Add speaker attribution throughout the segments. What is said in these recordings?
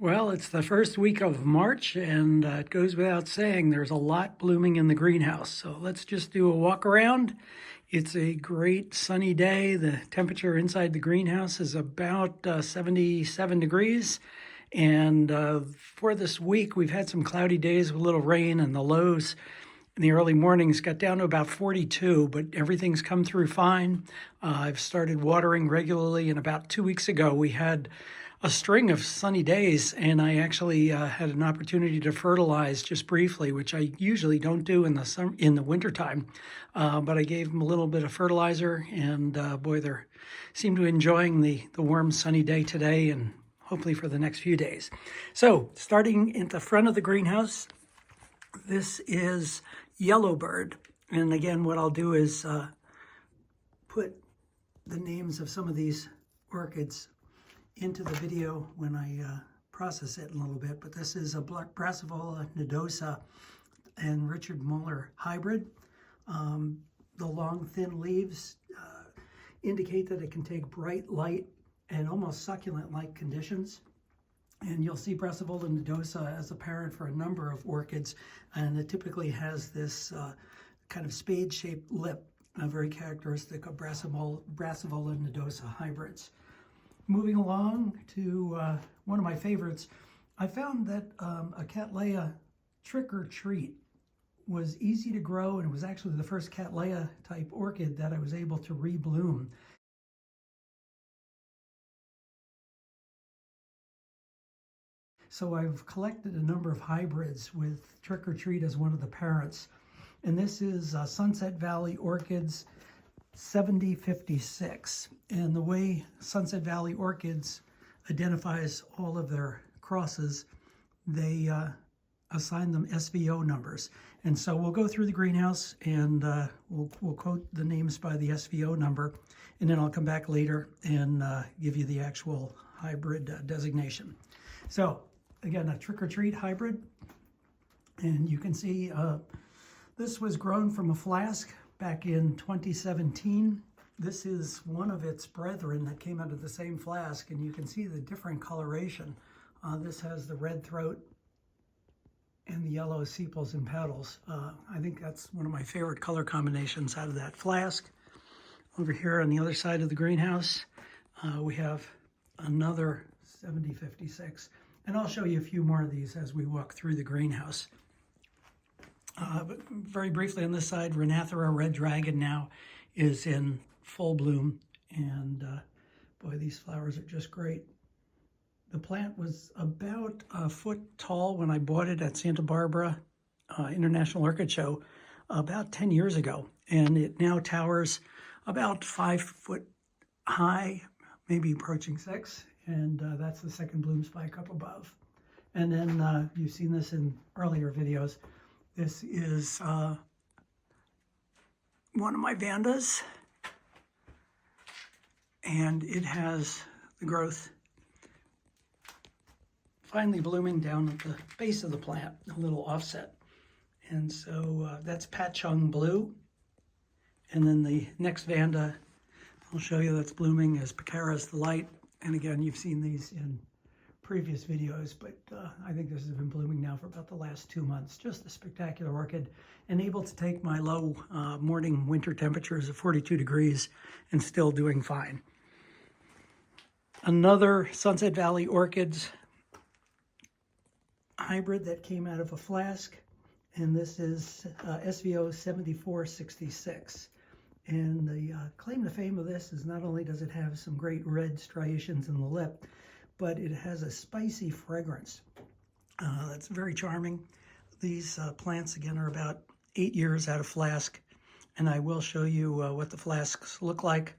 Speaker 1: Well, it's the first week of March, and it goes without saying there's a lot blooming in the greenhouse. So let's just do a walk around. It's a great sunny day. The temperature inside the greenhouse is about 77 degrees. And for this week, we've had some cloudy days with a little rain, and the lows in the early mornings got down to about 42, but everything's come through fine. I've started watering regularly, and about 2 weeks ago, we had a string of sunny days, and I actually had an opportunity to fertilize just briefly, which I usually don't do in the wintertime. But I gave them a little bit of fertilizer, and boy, they seem to be enjoying the warm sunny day today, and hopefully for the next few days. So starting at the front of the greenhouse, this is Yellowbird. And again, what I'll do is put the names of some of these orchids into the video when I process it in a little bit. But this is a Brassavola nodosa and Richard Muller hybrid. The long, thin leaves indicate that it can take bright light and almost succulent-like conditions. And you'll see Brassavola nodosa as a parent for a number of orchids, and it typically has this kind of spade-shaped lip, very characteristic of Brassavola nodosa hybrids. Moving along to one of my favorites, I found that a cattleya Trick or Treat was easy to grow, and it was actually the first cattleya type orchid that I was able to rebloom. So I've collected a number of hybrids with Trick or Treat as one of the parents. And this is Sunset Valley Orchids 7056. And the way Sunset Valley Orchids identifies all of their crosses, they assign them SVO numbers. And so we'll go through the greenhouse, and we'll quote the names by the SVO number, and then I'll come back later and give you the actual hybrid designation. So again, a Trick or Treat hybrid, and you can see this was grown from a flask back in 2017. This is one of its brethren that came out of the same flask, and you can see the different coloration. This has the red throat and the yellow sepals and petals. I think that's one of my favorite color combinations out of that flask. Over here on the other side of the greenhouse, we have another 7056. And I'll show you a few more of these as we walk through the greenhouse. But very briefly on this side, Renathera Red Dragon now is in full bloom. And boy, these flowers are just great. The plant was about a foot tall when I bought it at Santa Barbara International Orchid Show about 10 years ago. And it now towers about 5 foot high, maybe approaching 6. And that's the second bloom spike up above. And then you've seen this in earlier videos. This is one of my vandas, and it has the growth finally blooming down at the base of the plant, a little offset. And so that's Patchogue Blue. And then the next vanda I'll show you that's blooming is Picaris the Light. And again, you've seen these in previous videos, but I think this has been blooming now for about the last 2 months. Just a spectacular orchid, and able to take my low morning winter temperatures of 42 degrees and still doing fine. Another Sunset Valley Orchids hybrid that came out of a flask, and this is SVO 7466. And the claim to fame of this is not only does it have some great red striations in the lip, but it has a spicy fragrance that's very charming. These plants, again, are about 8 years out of flask, and I will show you what the flasks look like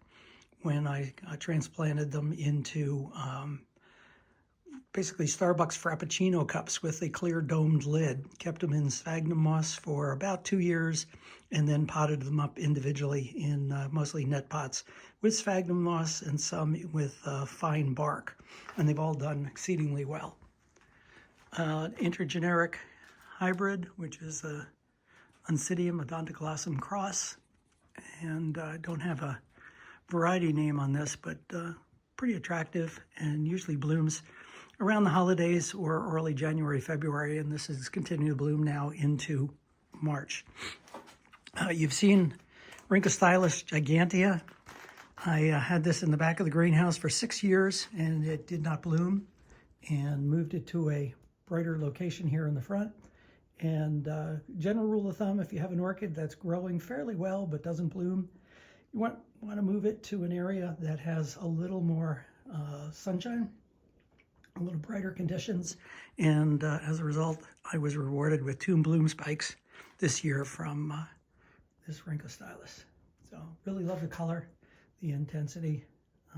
Speaker 1: when I transplanted them into basically Starbucks Frappuccino cups with a clear domed lid. Kept them in sphagnum moss for about 2 years, and then potted them up individually in mostly net pots with sphagnum moss and some with fine bark. And they've all done exceedingly well. Intergeneric hybrid, which is a Oncidium odontoglossum cross. And I don't have a variety name on this, but pretty attractive and usually blooms around the holidays or early January, February, and this is continuing to bloom now into March. You've seen Rhynchostylus gigantea. I had this in the back of the greenhouse for 6 years and it did not bloom, and moved it to a brighter location here in the front. And general rule of thumb, if you have an orchid that's growing fairly well but doesn't bloom, you want to move it to an area that has a little more sunshine, a little brighter conditions. And as a result, I was rewarded with 2 bloom spikes this year from this Rhynchostylus. So really love the color. The intensity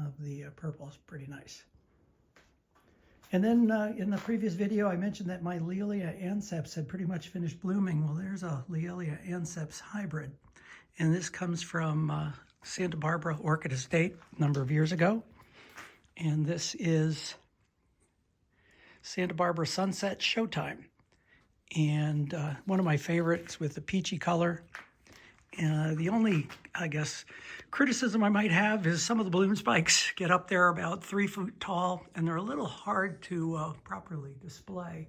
Speaker 1: of the purple is pretty nice. And then in the previous video, I mentioned that my laelia anceps had pretty much finished blooming. Well, there's a laelia anceps hybrid. And this comes from Santa Barbara Orchid Estate a number of years ago. And this is Santa Barbara Sunset Showtime. And one of my favorites with the peachy color. The only, I guess, criticism I might have is some of the bloom spikes get up there about 3 feet tall, and they're a little hard to properly display.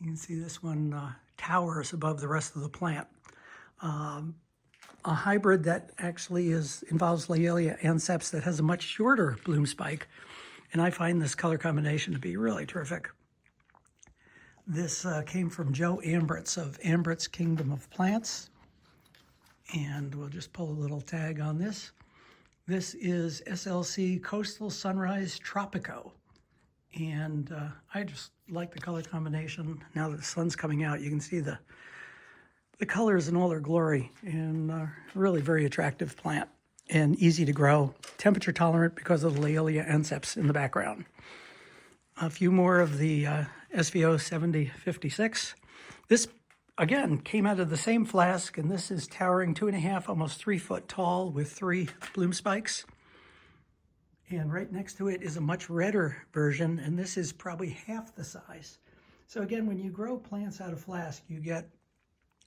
Speaker 1: You can see this one towers above the rest of the plant. A hybrid that actually involves laelia anceps that has a much shorter bloom spike, and I find this color combination to be really terrific. This came from Joe Ambritz of Ambritz Kingdom of Plants. And we'll just pull a little tag on this. This is SLC Coastal Sunrise Tropico. And I just like the color combination. Now that the sun's coming out, you can see the colors in all their glory. And really very attractive plant and easy to grow. Temperature tolerant because of the laelia anceps in the background. A few more of the SVO 7056. This again, came out of the same flask, and this is towering 2.5, almost 3 foot tall with 3 bloom spikes. And right next to it is a much redder version, and this is probably half the size. So again, when you grow plants out of flask, you get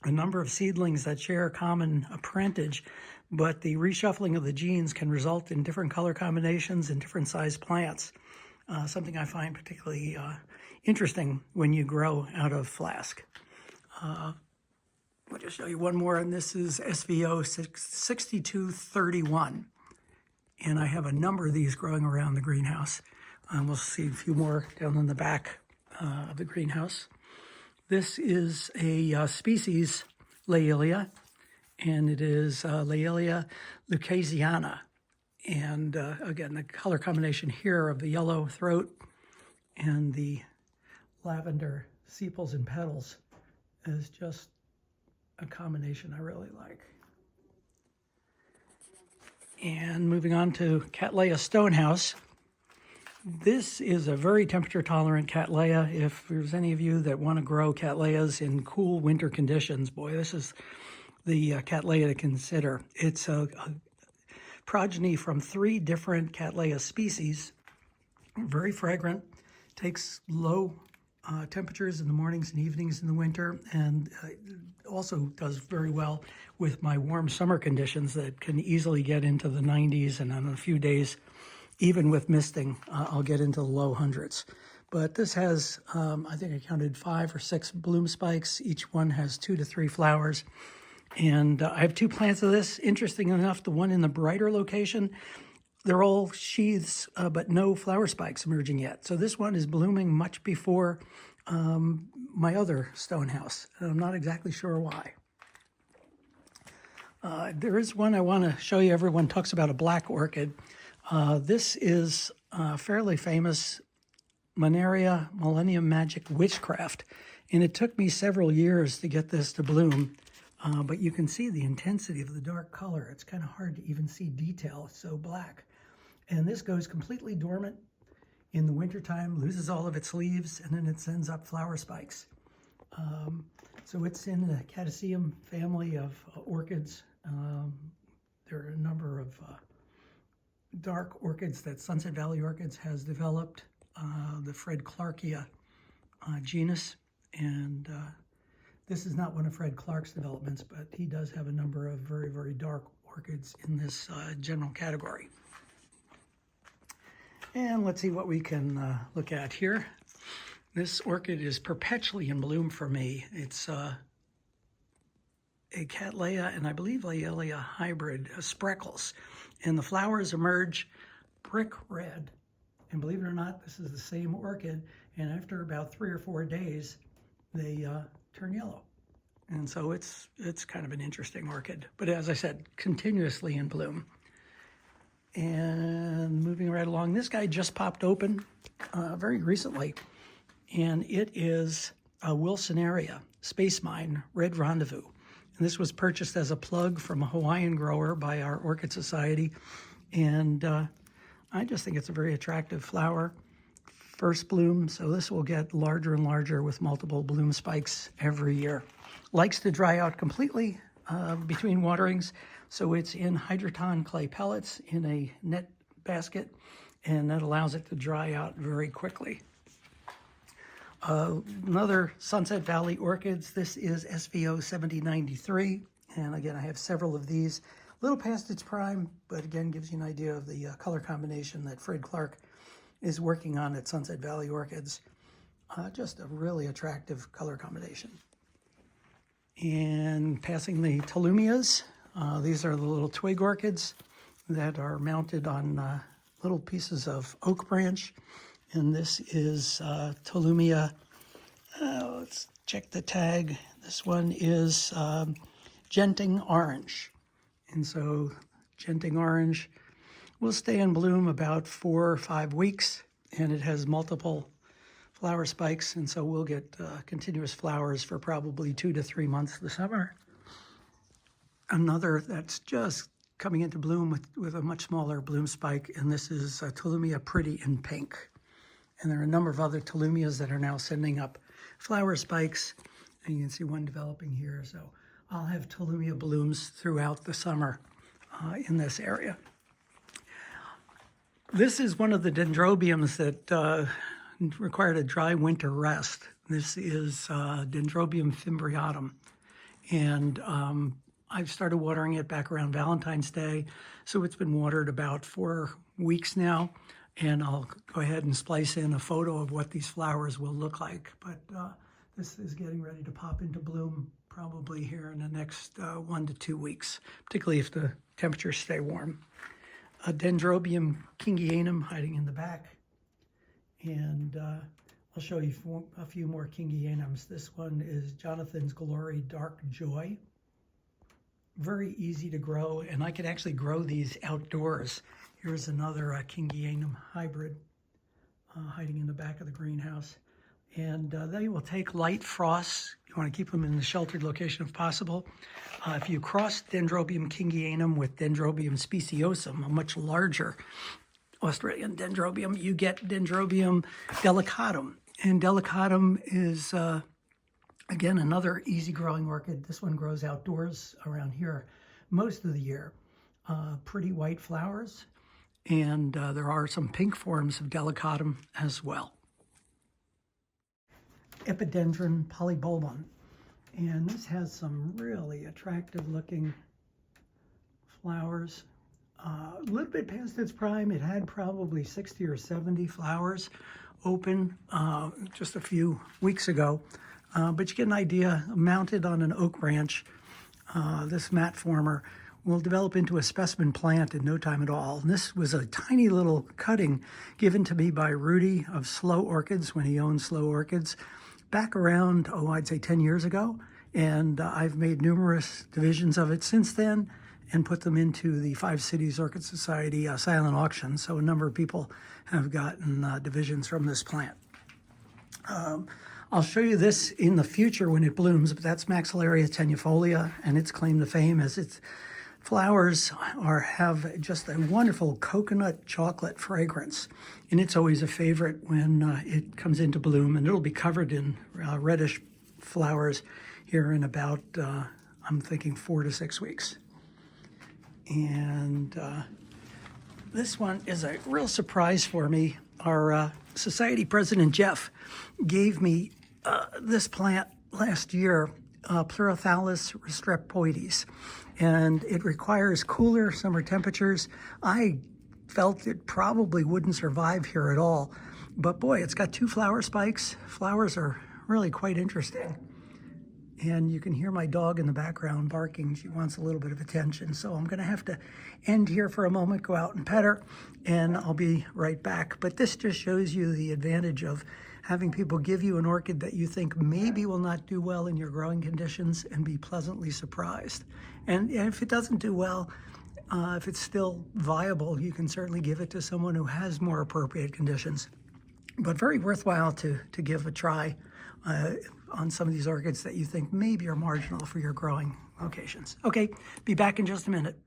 Speaker 1: a number of seedlings that share a common parentage, but the reshuffling of the genes can result in different color combinations and different size plants. Something I find particularly interesting when you grow out of flask. I'll just show you one more, and this is SVO 6231. And I have a number of these growing around the greenhouse. We'll see a few more down in the back of the greenhouse. This is a species laelia, and it is Laelia lucasiana. And again, the color combination here of the yellow throat and the lavender sepals and petals is just a combination I really like. And moving on to Cattleya Stonehouse. This is a very temperature tolerant Cattleya. If there's any of you that want to grow Cattleyas in cool winter conditions, boy, this is the Cattleya to consider. It's a progeny from 3 different Cattleya species, very fragrant, takes low temperatures in the mornings and evenings in the winter, and also does very well with my warm summer conditions that can easily get into the 90s, and on a few days, even with misting, I'll get into the low hundreds. But this has, I think I counted 5 or 6 bloom spikes. Each one has 2 to 3 flowers. And I have 2 plants of this. Interesting enough, the one in the brighter location, they're all sheaths, but no flower spikes emerging yet. So this one is blooming much before my other stonehouse. And I'm not exactly sure why. There is one I want to show you. Everyone talks about a black orchid. This is fairly famous Monaria Millennium Magic Witchcraft. And it took me several years to get this to bloom. But you can see the intensity of the dark color. It's kind of hard to even see detail. It's so black. And this goes completely dormant in the wintertime, loses all of its leaves, and then it sends up flower spikes. So it's in the Cattleya family of orchids. There are a number of dark orchids that Sunset Valley Orchids has developed, the Fred Clarkia genus. And this is not one of Fred Clark's developments, but he does have a number of very, very dark orchids in this general category. And let's see what we can look at here. This orchid is perpetually in bloom for me. It's a cattleya and I believe laelia hybrid, spreckles. And the flowers emerge brick red. And believe it or not, this is the same orchid. And after about 3 or 4 days, they turn yellow. And so it's kind of an interesting orchid. But as I said, continuously in bloom. And moving right along, this guy just popped open very recently. And it is a Wilsonaria Space Mine Red Rendezvous. And this was purchased as a plug from a Hawaiian grower by our Orchid Society. And I just think it's a very attractive flower. First bloom, so this will get larger and larger with multiple bloom spikes every year. Likes to dry out completely between waterings, so it's in hydroton clay pellets in a net basket, and that allows it to dry out very quickly. Another Sunset Valley Orchids, this is SVO 7093, and again I have several of these. A little past its prime, but again gives you an idea of the color combination that Fred Clark is working on at Sunset Valley Orchids. Just a really attractive color combination. And passing the tolumias, these are the little twig orchids that are mounted on little pieces of oak branch. And this is tolumia, let's check the tag. This one is Genting Orange. And so Genting Orange will stay in bloom about 4 or 5 weeks, and it has multiple flower spikes, and so we'll get continuous flowers for probably 2 to 3 months this summer. Another that's just coming into bloom with a much smaller bloom spike, and this is Tolumia Pretty in Pink. And there are a number of other Tolumias that are now sending up flower spikes, and you can see one developing here. So I'll have Tolumia blooms throughout the summer in this area. This is one of the dendrobiums that required a dry winter rest. This is Dendrobium fimbriatum. And I've started watering it back around Valentine's Day. So it's been watered about 4 weeks now. And I'll go ahead and splice in a photo of what these flowers will look like. But this is getting ready to pop into bloom probably here in the next 1 to 2 weeks, particularly if the temperatures stay warm. A Dendrobium kingianum hiding in the back. And I'll show you a few more kingianums. This one is Jonathan's Glory Dark Joy. Very easy to grow, and I could actually grow these outdoors. Here's another kingianum hybrid hiding in the back of the greenhouse. And they will take light frosts. You want to keep them in a sheltered location if possible. If you cross Dendrobium kingianum with Dendrobium speciosum, a much larger Australian dendrobium, you get Dendrobium delicatum. And delicatum is, again, another easy growing orchid. This one grows outdoors around here most of the year. Pretty white flowers, and there are some pink forms of delicatum as well. Epidendron polybulbon, and this has some really attractive looking flowers. A little bit past its prime. It had probably 60 or 70 flowers open just a few weeks ago, but you get an idea. Mounted on an oak branch, this mat former will develop into a specimen plant in no time at all. And this was a tiny little cutting given to me by Rudy of Slow Orchids when he owned Slow Orchids back around, I'd say 10 years ago. And I've made numerous divisions of it since then and put them into the 5 Cities Orchid Society silent auction. So a number of people have gotten divisions from this plant. I'll show you this in the future when it blooms, but that's Maxillaria tenuifolia, and its claim to fame is its flowers have just a wonderful coconut chocolate fragrance, and it's always a favorite when it comes into bloom, and it'll be covered in reddish flowers here in about, I'm thinking 4 to 6 weeks. And this one is a real surprise for me. Our society president, Jeff, gave me this plant last year, Pleurophthalus restrepoides, and it requires cooler summer temperatures. I felt it probably wouldn't survive here at all, But boy, it's got 2 flower spikes. Flowers are really quite interesting. And you can hear my dog in the background barking. She wants a little bit of attention. So I'm going to have to end here for a moment, go out and pet her, and I'll be right back. But this just shows you the advantage of having people give you an orchid that you think maybe will not do well in your growing conditions and be pleasantly surprised. And if it doesn't do well, if it's still viable, you can certainly give it to someone who has more appropriate conditions. But very worthwhile to give a try on some of these orchids that you think maybe are marginal for your growing locations. Okay, be back in just a minute.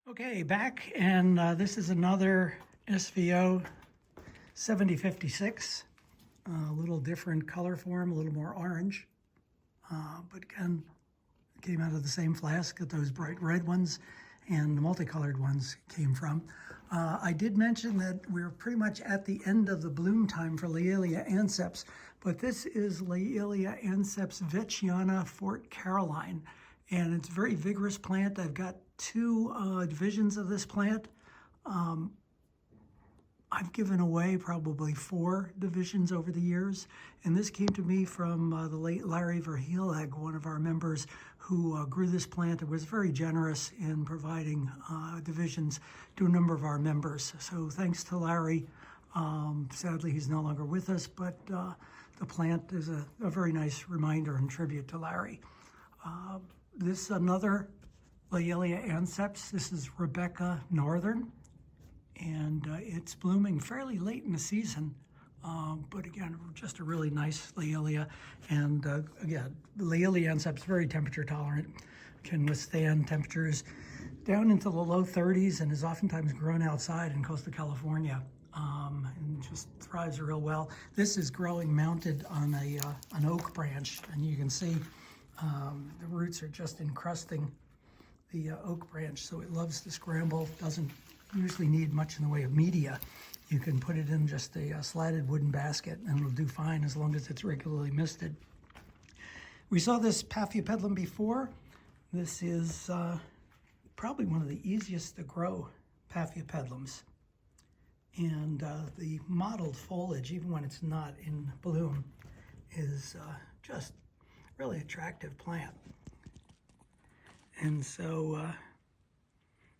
Speaker 1: Okay, back, and this is another SVO 7056. A little different color form, a little more orange. But again, it came out of the same flask that those bright red ones and the multicolored ones came from. I did mention that we're pretty much at the end of the bloom time for Laelia anceps, but this is Laelia anceps vechiana Fort Caroline, and it's a very vigorous plant. I've got 2 divisions of this plant. I've given away probably 4 divisions over the years, and this came to me from the late Larry Verheeleg, one of our members who grew this plant and was very generous in providing divisions to a number of our members. So thanks to Larry. Sadly, he's no longer with us, but the plant is a very nice reminder and tribute to Larry. This is another Laelia anceps. This is Rebecca Northern, and it's blooming fairly late in the season, but again, just a really nice Laelia. And again, Laelia anceps very temperature tolerant, can withstand temperatures down into the low 30s, and is oftentimes grown outside in coastal California, and just thrives real well. This is growing mounted on an oak branch, and you can see the roots are just encrusting the oak branch, so it loves to scramble. Doesn't usually need much in the way of media. You can put it in just a slatted wooden basket and it'll do fine as long as it's regularly misted. We saw this Paphiopedilum before. This is probably one of the easiest to grow Paphiopedilums. And the mottled foliage, even when it's not in bloom, is just really attractive plant. And so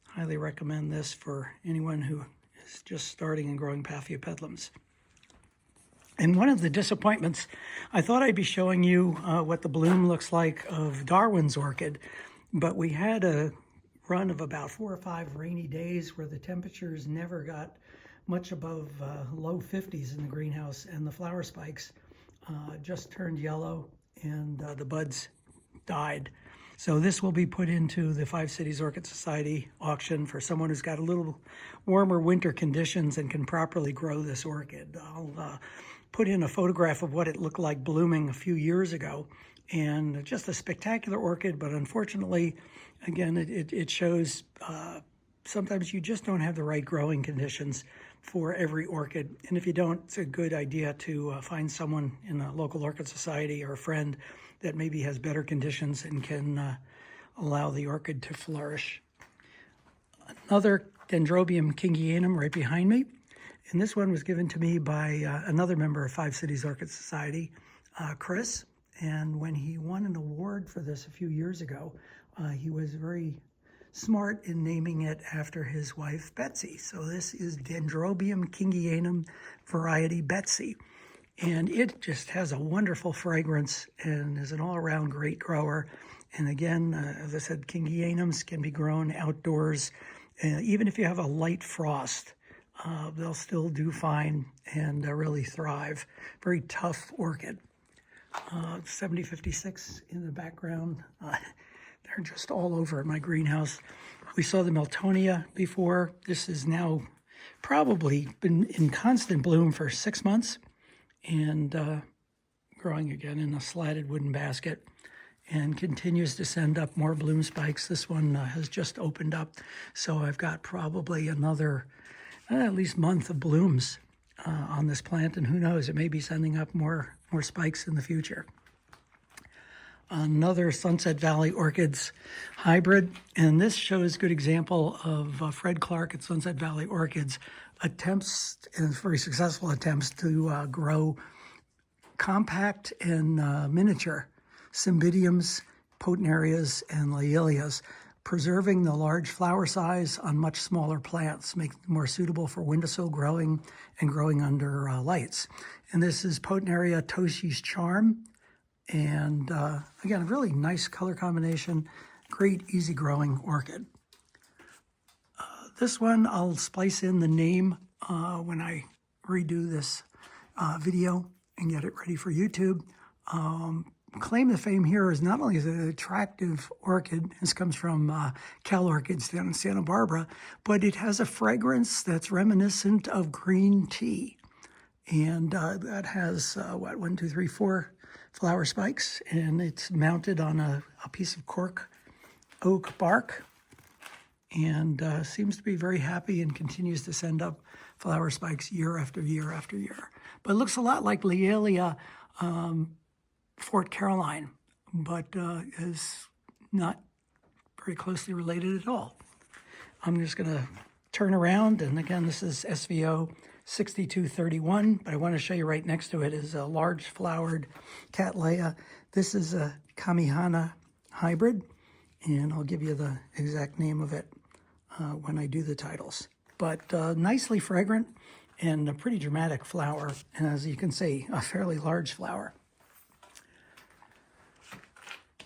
Speaker 1: highly recommend this for anyone who is just starting and growing Paphiopedilums. And one of the disappointments, I thought I'd be showing you what the bloom looks like of Darwin's orchid, but we had a run of about 4 or 5 rainy days where the temperatures never got much above low 50s in the greenhouse, and the flower spikes just turned yellow and the buds died. So this will be put into the 5 Cities Orchid Society auction for someone who's got a little warmer winter conditions and can properly grow this orchid. I'll put in a photograph of what it looked like blooming a few years ago, and just a spectacular orchid, but unfortunately, again, it shows sometimes you just don't have the right growing conditions for every orchid. And if you don't, it's a good idea to find someone in a local orchid society or a friend that maybe has better conditions and can allow the orchid to flourish. Another Dendrobium kingianum right behind me, and this one was given to me by another member of 5 Cities Orchid Society, Chris, and when he won an award for this a few years ago, he was very smart in naming it after his wife, Betsy. So this is Dendrobium kingianum variety Betsy. And it just has a wonderful fragrance and is an all-around great grower. And again, as I said, kingianums can be grown outdoors. Even if you have a light frost, they'll still do fine and really thrive. Very tough orchid. 7056 in the background. They're just all over my greenhouse. We saw the Miltonia before. This is now probably been in constant bloom for 6 months. And growing again in a slatted wooden basket, and continues to send up more bloom spikes. This one has just opened up, so I've got probably another at least month of blooms on this plant, and who knows, it may be sending up more spikes in the future. Another Sunset Valley Orchids hybrid, and this shows a good example of Fred Clark at Sunset Valley Orchids attempts, and very successful attempts, to grow compact and miniature cymbidiums, potnarias, and laelias, preserving the large flower size on much smaller plants, making them more suitable for windowsill growing and growing under lights. And this is Potnaria Toshi's Charm. And again, a really nice color combination, great easy growing orchid. This one, I'll splice in the name when I redo this video and get it ready for YouTube. Claim to fame here is not only is it an attractive orchid, this comes from Cal Orchids down in Santa Barbara, but it has a fragrance that's reminiscent of green tea. And that has, what, 1, 2, 3, 4 flower spikes, and it's mounted on a piece of cork oak bark, and seems to be very happy and continues to send up flower spikes year after year after year. But it looks a lot like laelia Fort Caroline, but is not very closely related at all. I'm just going to turn around, and again, this is SVO 6231, but I want to show you right next to it is a large flowered cattleya. This is a Kamihana hybrid, and I'll give you the exact name of it when I do the titles. But nicely fragrant and a pretty dramatic flower, and as you can see, a fairly large flower.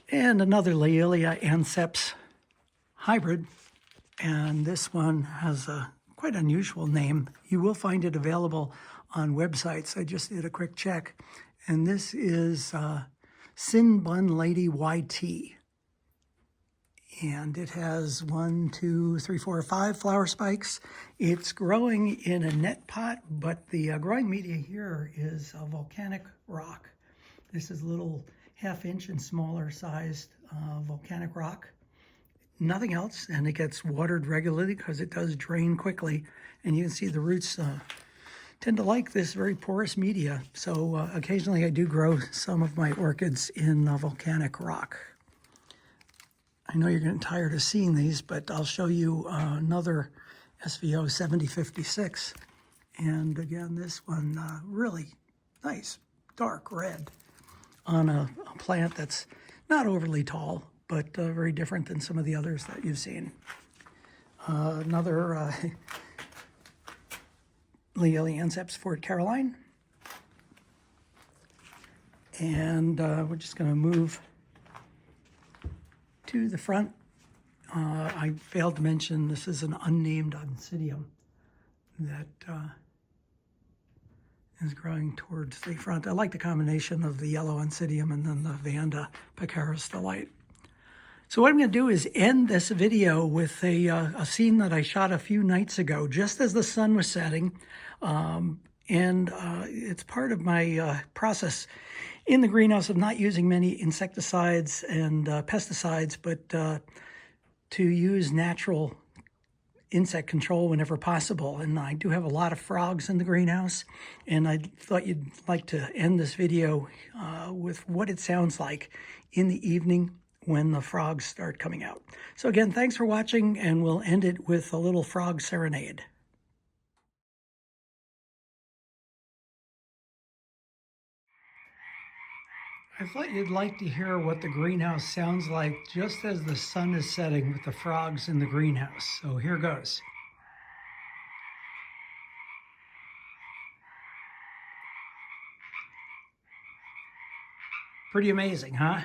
Speaker 1: And another Laelia anceps hybrid, and this one has a quite unusual name. You will find it available on websites. I just did a quick check, and this is Sin Bun Lady YT. And it has 1, 2, 3, 4, 5 flower spikes. It's growing in a net pot, but the growing media here is a volcanic rock. This is a little 1/2 inch and smaller sized volcanic rock. Nothing else, and it gets watered regularly because it does drain quickly. And you can see the roots tend to like this very porous media. So occasionally I do grow some of my orchids in volcanic rock. I know you're getting tired of seeing these, but I'll show you another SVO 7056. And again, this one really nice, dark red on a plant that's not overly tall, but very different than some of the others that you've seen. Another Laelia anceps Fort Caroline. And we're just going to move to the front. I failed to mention this is an unnamed oncidium that is growing towards the front. I like the combination of the yellow oncidium and then the vanda picaris delight. So what I'm going to do is end this video with a scene that I shot a few nights ago, just as the sun was setting. It's part of my process in the greenhouse of not using many insecticides and pesticides, but to use natural insect control whenever possible. And I do have a lot of frogs in the greenhouse, and I thought you'd like to end this video with what it sounds like in the evening when the frogs start coming out. So again, thanks for watching, and we'll end it with a little frog serenade. I thought you'd like to hear what the greenhouse sounds like just as the sun is setting with the frogs in the greenhouse. So here goes. Pretty amazing, huh?